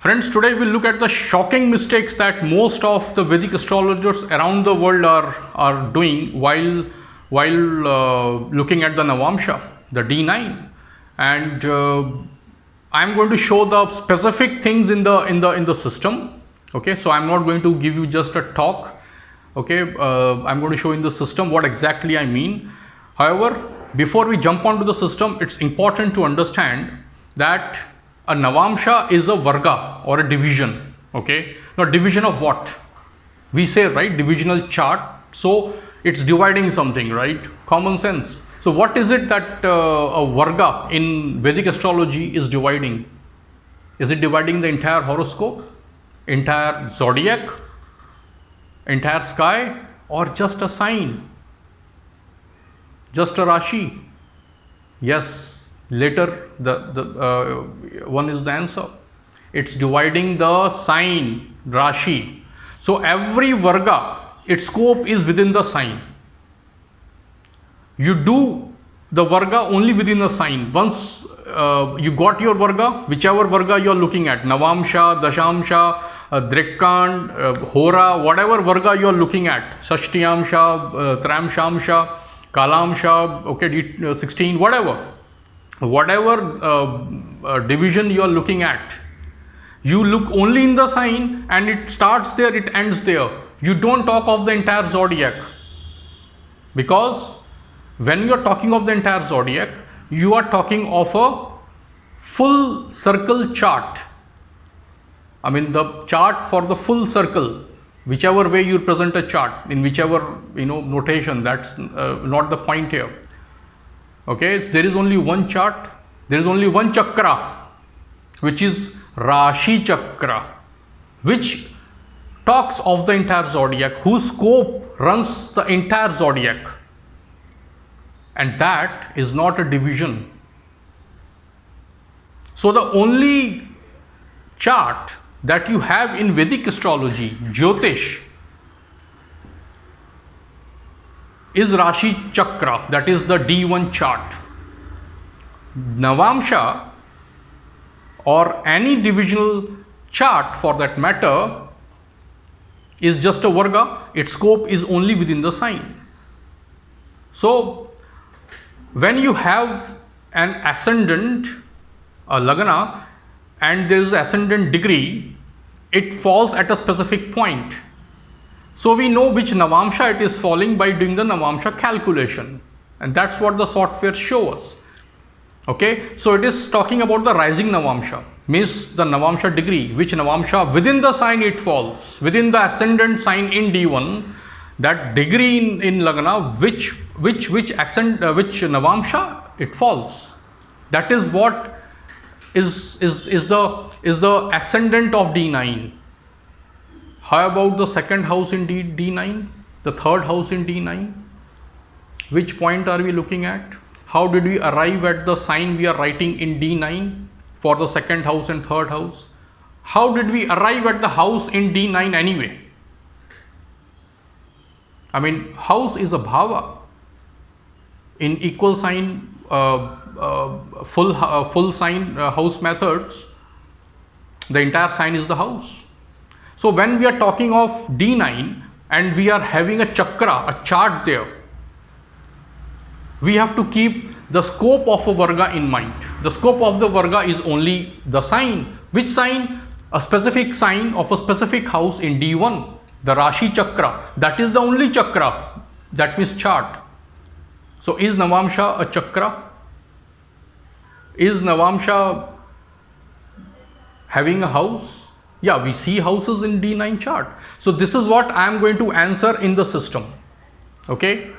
Friends, today we'll look at the shocking mistakes that most of the Vedic astrologers around the world are doing while looking at the Navamsha, the D9, and I'm going to show the specific things in the system. Okay, so I'm not going to give you just a talk. Okay, I'm going to show in the system what exactly I mean. However, before we jump onto the system, it's important to understand that a Navamsha is a Varga or a division. Okay, now division of what? We say, right, divisional chart. So it's dividing something, right? Common sense. So what is it that a Varga in Vedic astrology is dividing? Is it dividing the entire horoscope, entire zodiac, entire sky, or just a sign, just a Rashi? Yes, later the one is the answer. It's dividing the sign, Rashi. So every Varga, its scope is within the sign. You do the Varga only within a sign. Once you got your Varga, whichever Varga you are looking at, Navamsha, Dashamsha, Drikkand, Hora, whatever Varga you are looking at, Shashtiyamsha, Tramshamsha, Kalamsha, okay, 16, whatever division you are looking at, you look only in the sign and it starts there, it ends there. You don't talk of the entire zodiac, because when you are talking of the entire zodiac, you are talking of a full circle chart. I mean the chart for the full circle, whichever way you present a chart, in whichever notation, that's not the point here. Okay, there is only one chart, there is only one chakra, which is Rashi Chakra, which talks of the entire zodiac, whose scope runs the entire zodiac, and that is not a division. So the only chart that you have in Vedic astrology, Jyotish, is Rashi Chakra, that is the D1 chart. Navamsha or any divisional chart for that matter is just a Varga, its scope is only within the sign. So when you have an ascendant, a Lagna, and there is ascendant degree, it falls at a specific point. So we know which Navamsha it is falling by doing the Navamsha calculation, and that's what the software shows us. Okay, so it is talking about the rising Navamsha, means the Navamsha degree, which Navamsha within the sign it falls, within the ascendant sign in D1, that degree in Lagna, which Navamsha it falls. That is what is the ascendant of D9. How about the second house in D9, the third house in D9? Which point are we looking at? How did we arrive at the sign we are writing in D9 for the second house and third house? How did we arrive at the house in D9 anyway? I mean, house is a bhava. In equal sign, full sign house methods, the entire sign is the house. So when we are talking of D9 and we are having a chakra, a chart there, we have to keep the scope of a Varga in mind. The scope of the Varga is only the sign. Which sign? A specific sign of a specific house in D1, the Rashi Chakra. That is the only chakra, that means chart. So is Navamsha a chakra? Is Navamsha having a house? Yeah, we see houses in D9 chart. So this is what I am going to answer in the system. Okay,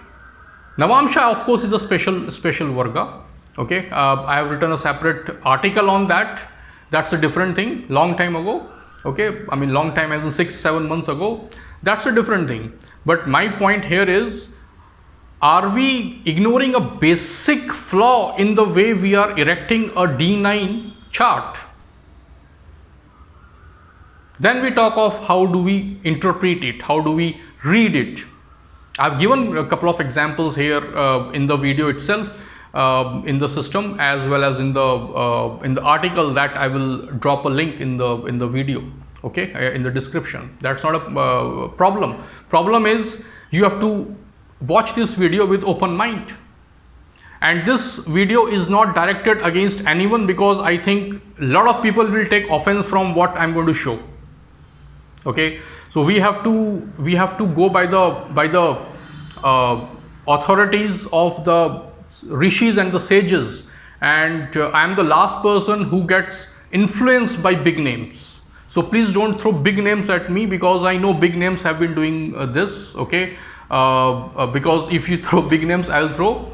Navamsha of course is a special Varga. Okay, I have written a separate article on that. That's a different thing, long time ago. Okay, I mean long time as in 6-7 months ago. That's a different thing. But my point here is, are we ignoring a basic flaw in the way we are erecting a D9 chart? Then we talk of how do we interpret it, how do we read it. I've given a couple of examples here in the video itself. in the system, as well as in the article that I will drop a link in the video, okay, in the description. That's not a problem. Problem is you have to watch this video with open mind. And this video is not directed against anyone, because I think a lot of people will take offense from what I'm going to show. Okay, so we have to go by the authorities of the rishis and the sages, and I am the last person who gets influenced by big names. So please don't throw big names at me, because I know big names have been doing this. Okay, because if you throw big names, I will throw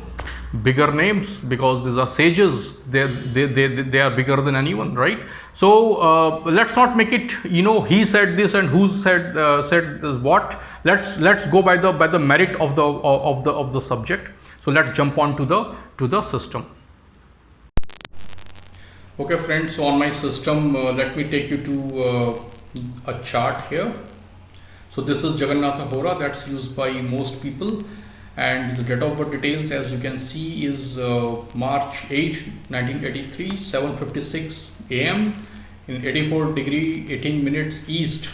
bigger names, because these are sages. They are bigger than anyone, right? So let's not make it, he said this and who said what. Let's go by the merit of the subject. So let's jump on to the system. Okay friends, so on my system, let me take you to a chart here. So this is Jagannatha Hora, that's used by most people, and the date of birth details, as you can see, is March 8, 1983, 7:56 AM in 84 degree 18 minutes east.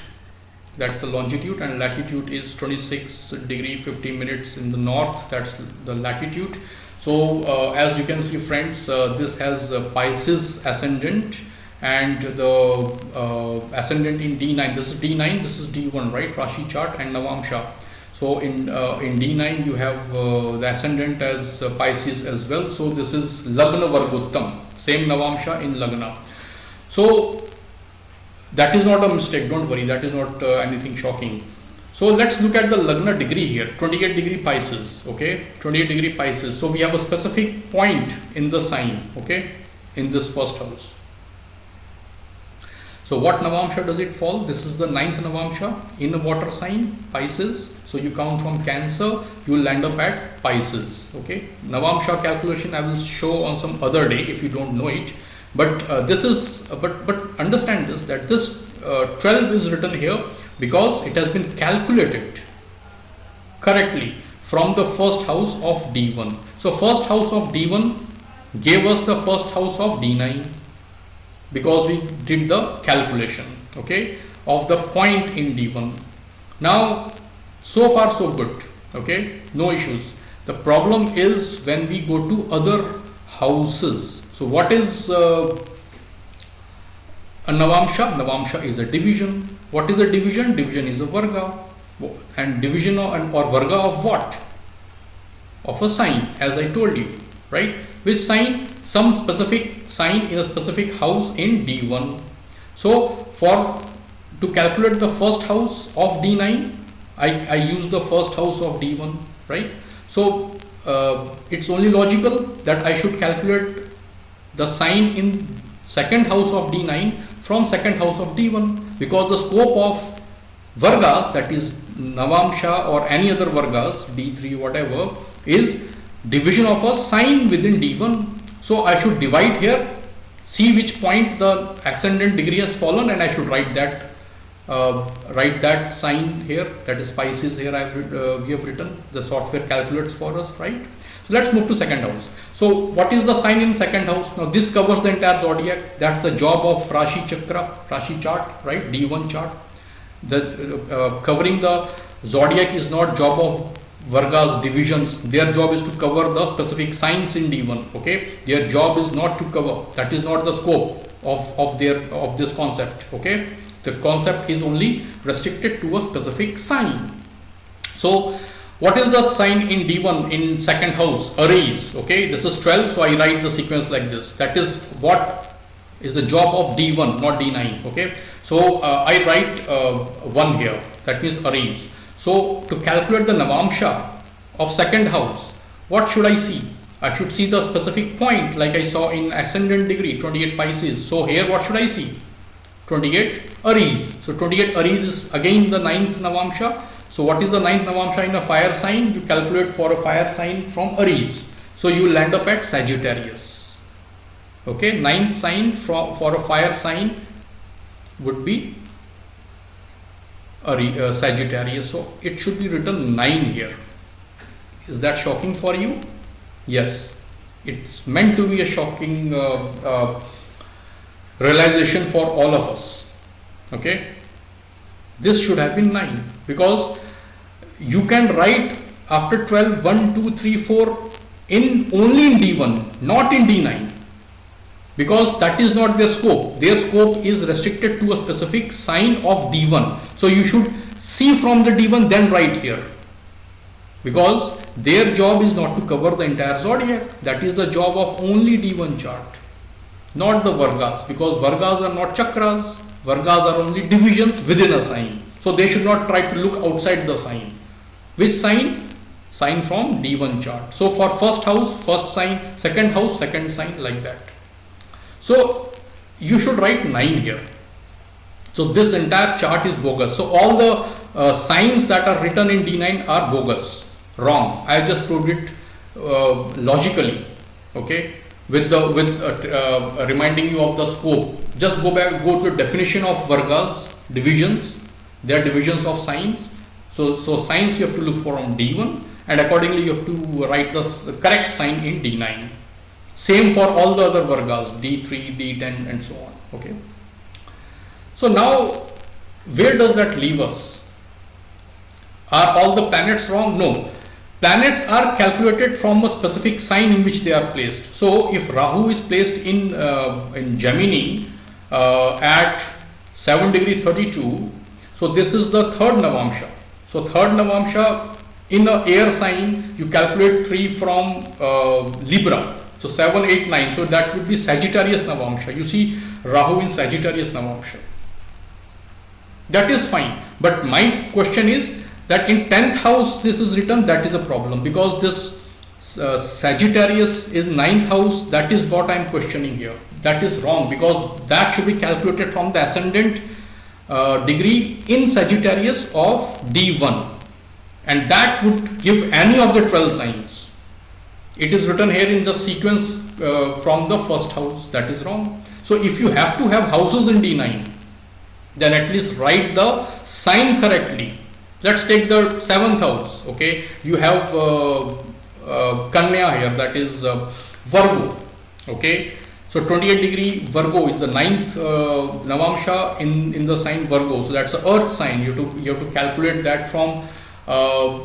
That's the longitude, and latitude is 26 degree 50 minutes in the north. That's the latitude. So as you can see friends, this has Pisces ascendant, and the ascendant in D9. This is D9, this is D1, right? Rashi chart and Navamsha. So in D9 you have the ascendant as Pisces as well. So this is Lagna Vargottam, same Navamsha in Lagna. So that is not a mistake, don't worry, that is not anything shocking. So let's look at the Lagna degree here, 28 degree Pisces, okay, 28 degree Pisces. So we have a specific point in the sign, okay, in this first house. So what Navamsha does it fall? This is the 9th Navamsha in a water sign, Pisces. So you count from Cancer, you will land up at Pisces, okay. Navamsha calculation I will show on some other day if you don't know it. But this is, but understand this, that this 12 is written here because it has been calculated correctly from the first house of D1. So first house of D1 gave us the first house of D9, because we did the calculation, okay, of the point in D1. Now so far so good, okay, no issues. The problem is when we go to other houses. So what is a Navamsha? Navamsha is a division. What is a division? Division is a Varga. And division or Varga of what? Of a sign, as I told you, right? Which sign? Some specific sign in a specific house in D1. So to calculate the first house of D9, I use the first house of D1, right? So it's only logical that I should calculate the sign in second house of D9 from second house of D1, because the scope of Vargas, that is Navamsha or any other Vargas, D3 whatever, is division of a sign within D1. So I should divide here, see which point the ascendant degree has fallen, and I should write that sign here, that is Pisces here. We have written, the software calculates for us, right? So let's move to second house. So what is the sign in second house? Now this covers the entire zodiac. That's the job of Rashi Chakra, Rashi chart, right? D1 chart. The covering the zodiac is not job of Vargas divisions. Their job is to cover the specific signs in D1. Okay, their job is not to cover. That is not the scope of this concept. Okay, the concept is only restricted to a specific sign. So what is the sign in D1 in second house? Aries. Okay, this is 12, so I write the sequence like this. That is what is the job of D1, not D9. Okay, so I write 1 here, that means Aries. So to calculate the Navamsha of second house, what should I see? I should see the specific point, like I saw in ascendant degree, 28 Pisces. So here what should I see? 28 Aries. So 28 Aries is again the 9th Navamsha. So what is the 9th Navamsha in a fire sign? You calculate for a fire sign from Aries. So you land up at Sagittarius. Okay, 9th sign for a fire sign would be Sagittarius. So it should be written 9 here. Is that shocking for you? Yes. It's meant to be a shocking realization for all of us. Okay, this should have been 9, because you can write after 12 1 2 3 4 in only in D1, not in D9, because that is not their scope. Their scope is restricted to a specific sign of D1. So you should see from the D1 then write here, because their job is not to cover the entire zodiac. That is the job of only D1 chart, not the Vargas, because Vargas are not chakras. Vargas are only divisions within a sign. So they should not try to look outside the sign. Which sign? Sign from D1 chart. So for first house, first sign, second house, second sign, like that. So you should write 9 here. So this entire chart is bogus. So all the signs that are written in D9 are bogus, wrong. I just proved it logically, okay, with reminding you of the scope. Just go to the definition of Vargas, divisions. They are divisions of signs. So signs you have to look for on D1, and accordingly you have to write the correct sign in D9. Same for all the other Vargas, D3, D10 and so on. Okay. So now where does that leave us? Are all the planets wrong? No. Planets are calculated from a specific sign in which they are placed. So if Rahu is placed in Gemini at 7 degree 32, so this is the third Navamsha. So third Navamsha in an air sign, you calculate 3 from Libra. So 7, 8, 9. So that would be Sagittarius Navamsha. You see Rahu in Sagittarius Navamsha. That is fine. But my question is that in 10th house this is written, that is a problem, because this Sagittarius is 9th house. That is what I am questioning here. That is wrong, because that should be calculated from the ascendant degree in Sagittarius of D1, and that would give any of the 12 signs. It is written here in the sequence from the first house. That is wrong. So if you have to have houses in D9, then at least write the sign correctly. Let's take the 7th house. Okay, you have Kanya here, that is Virgo. Okay, so 28 degree Virgo is the 9th Navamsha in the sign Virgo. So that's the earth sign. You have to calculate that from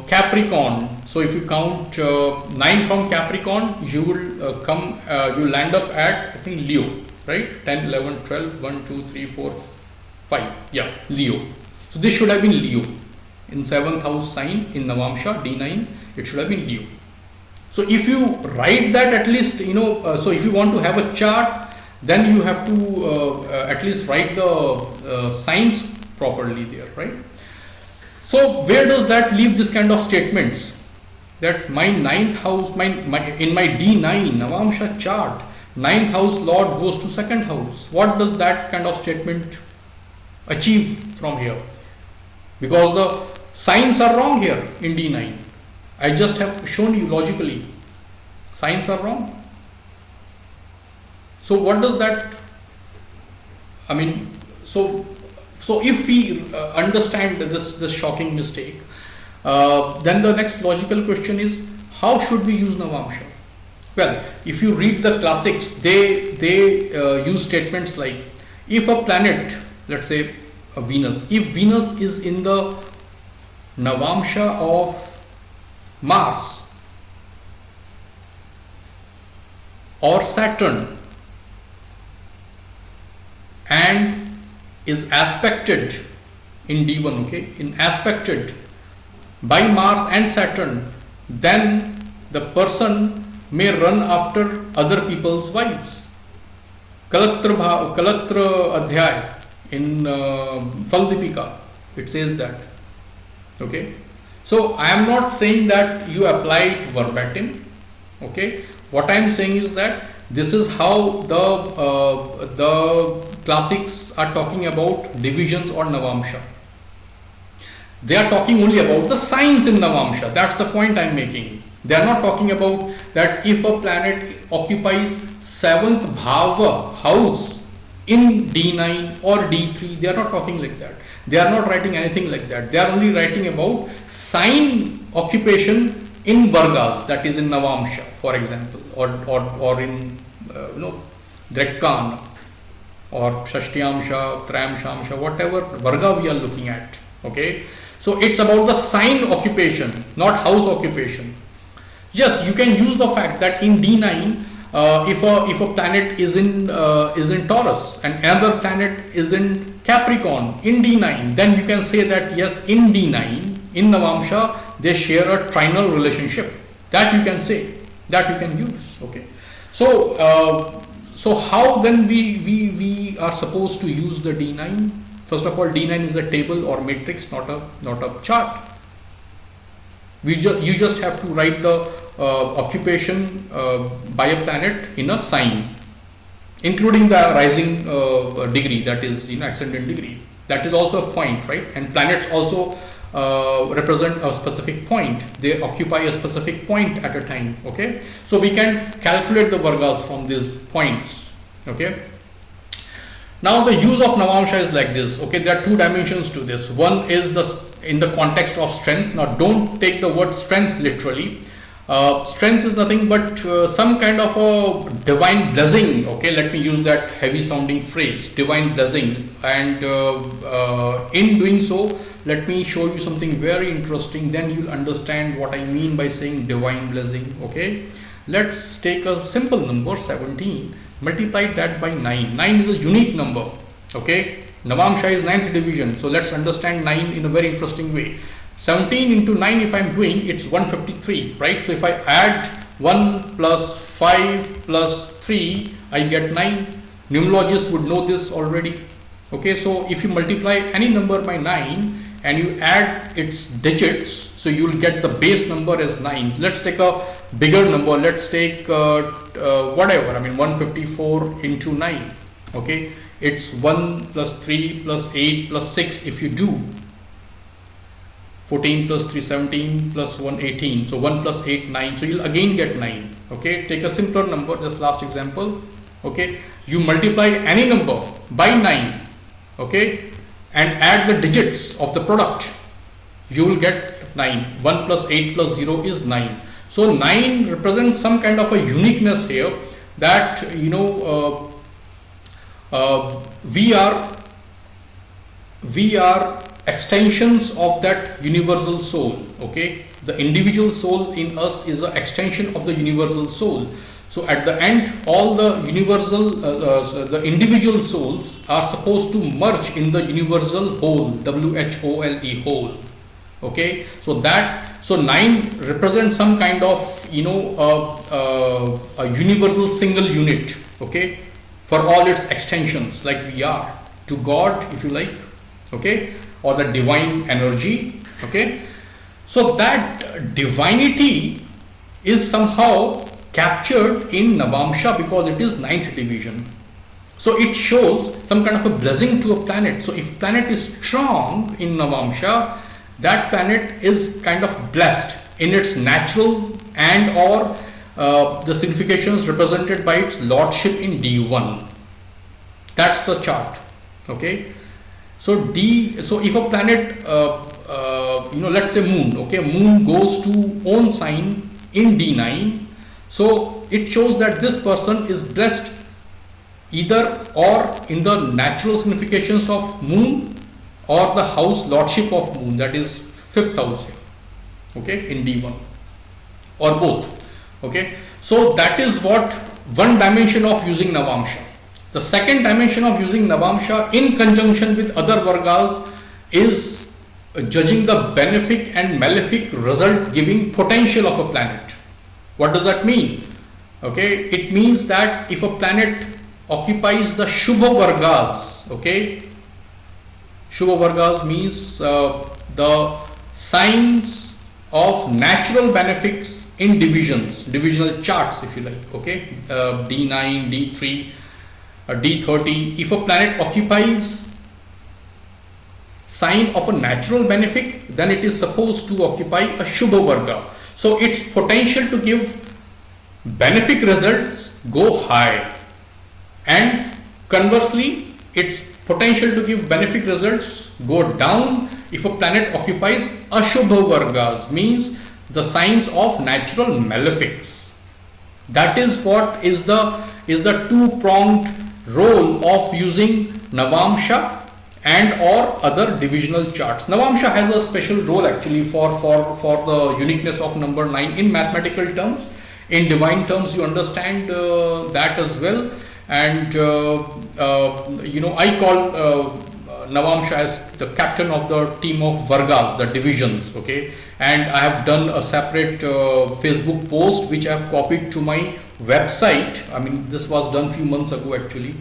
Capricorn. So if you count 9 from Capricorn, you will you land up at, I think, Leo, right? 10, 11, 12, 1, 2, 3, 4, 5. Yeah, Leo. So this should have been Leo. In 7th house sign in Navamsha D9, it should have been Leo. So if you write that, at least, so if you want to have a chart, then you have to at least write the signs properly there, right? So where does that leave this kind of statements? That my 9th house, in my D9 Navamsha chart, 9th house Lord goes to 2nd house. What does that kind of statement achieve from here? Because the signs are wrong here in D9. I just have shown you logically. Signs are wrong. So what does that, I mean, so if we understand this shocking mistake, then the next logical question is, how should we use Navamsha? Well, if you read the classics, they use statements like, if a planet, let's say a Venus, if Venus is in the Navamsha of Mars or Saturn and is aspected in D1, okay, aspected by Mars and Saturn, then the person may run after other people's wives. Kalatra Adhyay in Faldipika, it says that. Okay, so I am not saying that you apply it verbatim. Okay, what I am saying is that this is how the classics are talking about divisions or Navamsha. They are talking only about the signs in Navamsha. That's the point I am making. They are not talking about that if a planet occupies 7th Bhava house in D9 or D3, they are not talking like that. They are not writing anything like that. They are only writing about sign occupation in Vargas, that is in Navamsha, for example, or in Drekkan or Shashtyamsha, Trayamshamsha, whatever Varga we are looking at. Okay, so it's about the sign occupation, not house occupation. Yes, you can use the fact that in D9, if a planet is in Taurus and another planet is in Capricorn in D9, then you can say that yes, in D9 in Navamsha they share a trinal relationship. That you can say, that you can use. Okay, so so how then we are supposed to use the D9? First of all, D9 is a table or matrix, not a chart. You just have to write the occupation by a planet in a sign, including the rising degree, that is ascendant degree. That is also a point, right? And planets also represent a specific point. They occupy a specific point at a time. Okay, so we can calculate the Vargas from these points. Okay. Now the use of Navamsha is like this. Okay, there are two dimensions to this. One is in the context of strength. Now don't take the word strength literally. Strength is nothing but some kind of a divine blessing. Okay, let me use that heavy sounding phrase, divine blessing. And in doing so, let me show you something very interesting. Then you'll understand what I mean by saying divine blessing. Okay, let's take a simple number 17. Multiply that by 9. 9 is a unique number. Okay, Navamsha is 9th division. So let's understand 9 in a very interesting way. 17 into 9, if I'm doing, it's 153, right? So if I add 1 plus 5 plus 3, I get 9. Numerologists would know this already. Okay, so if you multiply any number by 9 and you add its digits, so you will get the base number as 9. Let's take a bigger number. Let's take whatever, I mean 154 into 9. Okay, it's 1 plus 3 plus 8 plus 6 if you do. 14 plus 3, 17 plus 1, 18. So 1 plus 8, 9. So you'll again get 9. Okay, take a simpler number, just last example. Okay, you multiply any number by 9. Okay, and add the digits of the product. You will get 9. 1 plus 8 plus 0 is 9. So 9 represents some kind of a uniqueness here, that we are extensions of that universal soul. Okay, the individual soul in us is an extension of the universal soul. So at the end, all the the individual souls are supposed to merge in the universal whole, WHOLE, whole. Okay, so 9 represents some kind of a universal single unit. Okay, for all its extensions, like we are to God, if you like. Okay, or the divine energy. Okay, so that divinity is somehow captured in Navamsha because it is 9th division. So it shows some kind of a blessing to a planet. So if planet is strong in Navamsha, that planet is kind of blessed in its natural and or the significations represented by its lordship in D1. That's the chart. Okay, so if a planet let's say moon. Okay, moon goes to own sign in D9, so it shows that this person is blessed either or in the natural significations of moon or the house lordship of moon, that is 5th house here. Okay, in D1, or both. Okay, so that is what one dimension of using Navamsha. The second dimension of using Navamsha in conjunction with other Vargas is judging the benefic and malefic result giving potential of a planet. What does that mean? Okay, it means that if a planet occupies the Shubha Vargas, okay, Shubha Vargas means the signs of natural benefics in divisional charts, if you like. Okay, D9, D3, D30. If a planet occupies sign of a natural benefic, then it is supposed to occupy a Shubha Varga. So its potential to give benefic results go high, and conversely its potential to give benefic results go down if a planet occupies Ashubha Vargas, means the signs of natural malefics. That is what is the two-pronged role of using Navamsha and or other divisional charts. Navamsha has a special role actually for the uniqueness of number 9 in mathematical terms. In divine terms, you understand that as well. And I call Navamsha as the captain of the team of Vargas, the divisions. Okay, and I have done a separate Facebook post which I have copied to my website. I mean, this was done few months ago actually.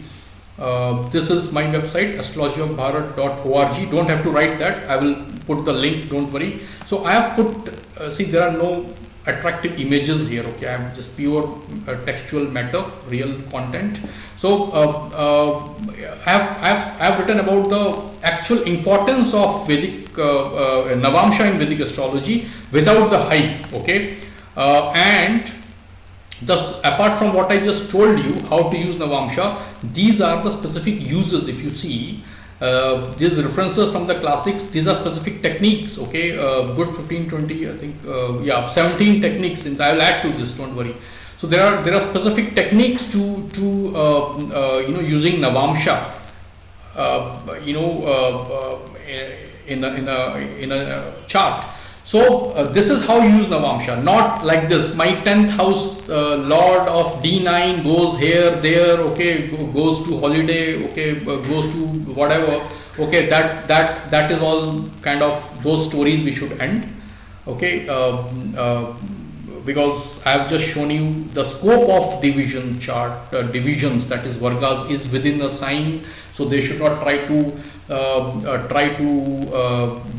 This is my website, astrologyofbharat.org. Don't have to write that. I will put the link. Don't worry. So I have put. See, there are no attractive images here. Okay, I am just pure textual matter, real content. So I have written about the actual importance of Vedic Navamsha in Vedic astrology without the hype. Okay, and thus, apart from what I just told you, how to use Navamsha, these are the specific uses. If you see these references from the classics, these are specific techniques. Okay, good 15, 20, I think, 17 techniques. Since I will add to this, don't worry. So there are specific techniques to using Navamsha. In a chart. So this is how you use Navamsha, not like this. My 10th house lord of D9 goes here, there, okay, goes to holiday, okay, goes to whatever, okay, that is all kind of those stories we should end, okay, because I have just shown you the scope of division chart, divisions, that is Vargas is within a sign, so they should not try to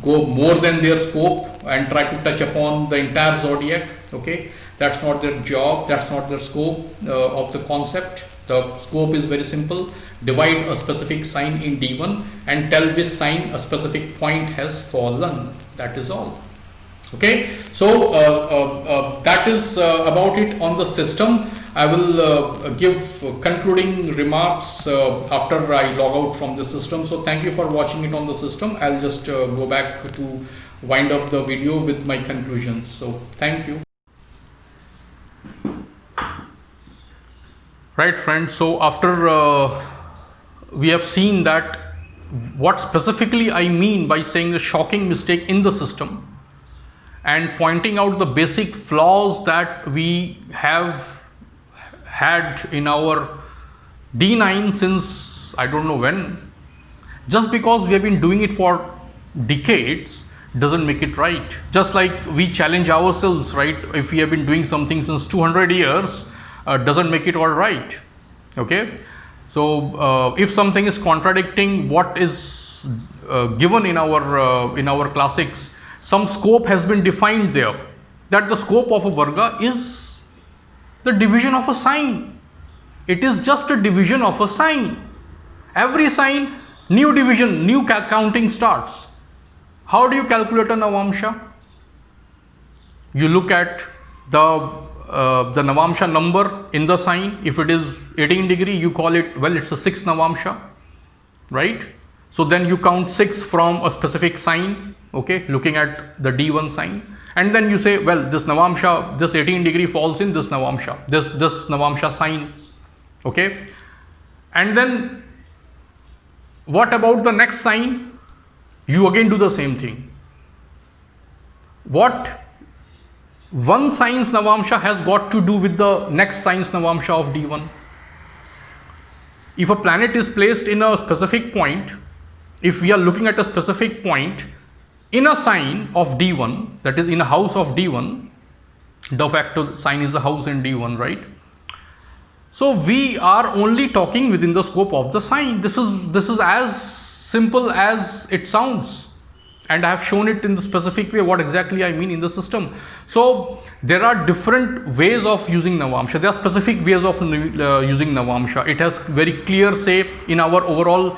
go more than their scope and try to touch upon the entire zodiac. Okay, that's not their job, that's not their scope of the concept. The scope is very simple: divide a specific sign in D1 and tell which sign a specific point has fallen. That is all. Okay, so that is about it on the system. I will give concluding remarks after I log out from the system. So thank you for watching it on the system. I'll just go back to wind up the video with my conclusions. So thank you. Right, friends. So after we have seen that what specifically I mean by saying a shocking mistake in the system and pointing out the basic flaws that we have had in our D9 since I don't know when. Just because we have been doing it for decades doesn't make it right. Just like we challenge ourselves, right? If we have been doing something since 200 years, doesn't make it all right. Okay, so if something is contradicting what is given in our classics, some scope has been defined there, that the scope of a Varga is the division of a sign. It is just a division of a sign. Every sign, new division, new counting starts. How do you calculate a Navamsha? You look at the Navamsha number in the sign. If it is 18 degree, you call it, well, it's a 6 Navamsha, right? So then you count 6 from a specific sign, okay, looking at the D1 sign. And then you say, well, this Navamsha, this 18 degree falls in this Navamsha, this Navamsha sign, okay. And then what about the next sign? You again do the same thing. What one sign's Navamsha has got to do with the next sign's Navamsha of D1? If a planet is placed in a specific point, if we are looking at a specific point in a sign of D1, that is in a house of D1, de facto sign is a house in D1, right? So we are only talking within the scope of the sign. This is as simple as it sounds, and I have shown it in the specific way what exactly I mean in the system. So there are different ways of using Navamsha. There are specific ways of using Navamsha. It has very clear say in our overall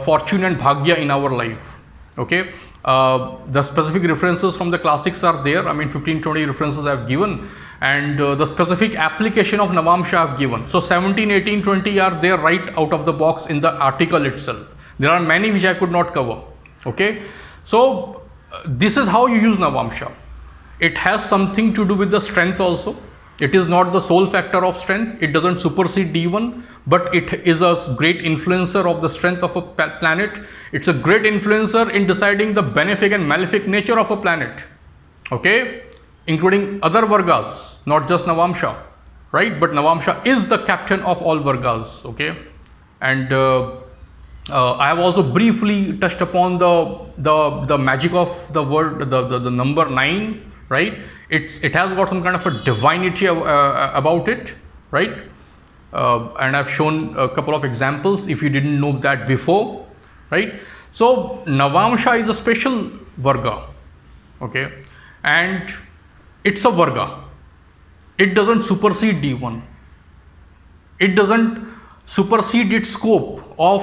fortune and bhagya in our life. Okay, the specific references from the classics are there. I mean 15-20 references I have given, and the specific application of Navamsha I have given. So 17, 18, 20 are there right out of the box in the article itself. There are many which I could not cover. Okay, so this is how you use Navamsha. it has something to do with the strength also. It is not the sole factor of strength. It doesn't supersede D1, but it is a great influencer of the strength of a planet. It's a great influencer in deciding the benefic and malefic nature of a planet, okay, including other Vargas, not just Navamsha, right? But Navamsha is the captain of all Vargas, okay. And I have also briefly touched upon the magic of the word, the number 9, right? It has got some kind of a divinity about it, right? And I've shown a couple of examples if you didn't know that before, right? So Navamsha is a special Varga, okay, and it's a Varga. It doesn't supersede D1. It doesn't supersede its scope of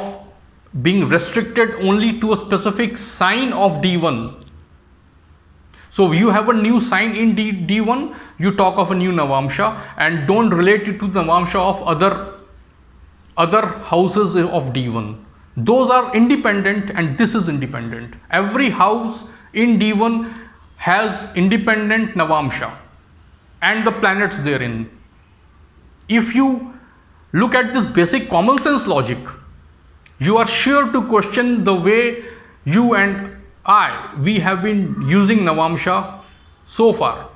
being restricted only to a specific sign of D1. So you have a new sign in D1, you talk of a new Navamsha, and don't relate it to the Navamsha of other houses of D1. Those are independent and this is independent. Every house in D1 has independent Navamsha and the planets therein. If you look at this basic common sense logic, you are sure to question the way you and we have been using Navamsha so far.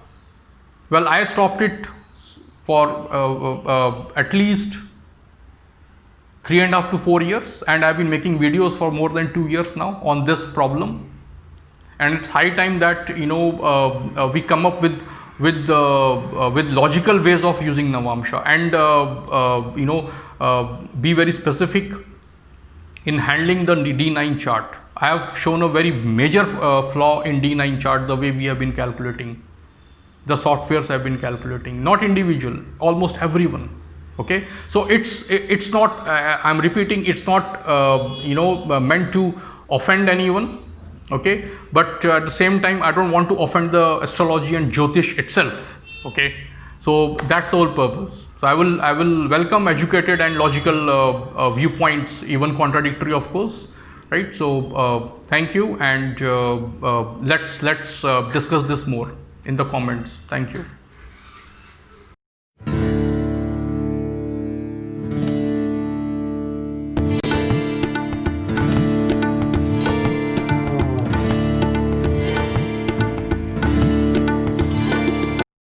Well, I stopped it for at least 3.5 to 4 years, and I've been making videos for more than 2 years now on this problem. And it's high time that we come up with logical ways of using Navamsha and be very specific in handling the D9 chart. I have shown a very major flaw in D9 chart, the way we have been calculating. The softwares have been calculating, not individual, almost everyone. Okay, so it's not. I'm repeating, it's not meant to offend anyone. Okay, but at the same time, I don't want to offend the astrology and Jyotish itself. Okay, so that's the whole purpose. So I will welcome educated and logical viewpoints, even contradictory, of course. Right, so thank you, and let's discuss this more in the comments. Thank you.